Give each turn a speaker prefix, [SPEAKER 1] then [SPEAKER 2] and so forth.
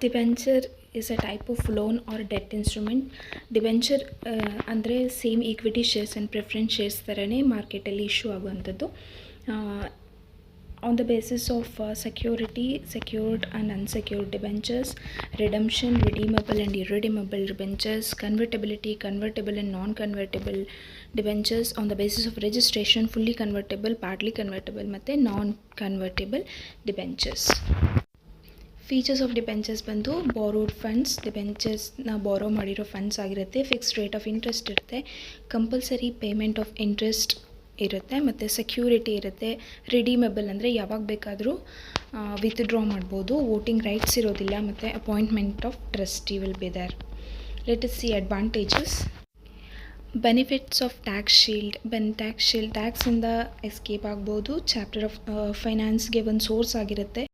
[SPEAKER 1] Debenture is a type of loan or debt instrument. Debenture ಅಂದರೆ same equity shares and preference shares ಥರನೇ ಮಾರ್ಕೆಟಲ್ಲಿ issue ಆಗುವಂಥದ್ದು. On the basis of security, secured and unsecured debentures, redemption, redeemable and irredeemable debentures, convertibility, convertible and non-convertible debentures, on the basis of registration, fully convertible, partly convertible ಮತ್ತು non-convertible debentures. Features of debentures ಬಂದು ಬಾರೋಡ್ funds. ಡಿಬೆಂಚರ್ಸ್ನ ಬಾರೋ ಮಾಡಿರೋ funds ಆಗಿರುತ್ತೆ. Fixed rate of interest ಇರುತ್ತೆ. Compulsory payment of interest ಇರುತ್ತೆ. ಮತ್ತು security ಇರುತ್ತೆ. ರಿಡೀಮೇಬಲ್ ಅಂದರೆ ಯಾವಾಗ ಬೇಕಾದರೂ ವಿತ್ಡ್ರಾ ಮಾಡ್ಬೋದು. ವೋಟಿಂಗ್ ರೈಟ್ಸ್ ಇರೋದಿಲ್ಲ. ಮತ್ತು appointment of trustee will be there. Let us see advantages. Benefits of tax shield. ಟ್ಯಾಕ್ಸಿಂದ ಎಸ್ಕೇಪ್ ಆಗ್ಬೋದು. ಚಾಪ್ಟರ್ ಆಫ್ ಫೈನಾನ್ಸ್ಗೆ ಒಂದು ಸೋರ್ಸ್ ಆಗಿರುತ್ತೆ.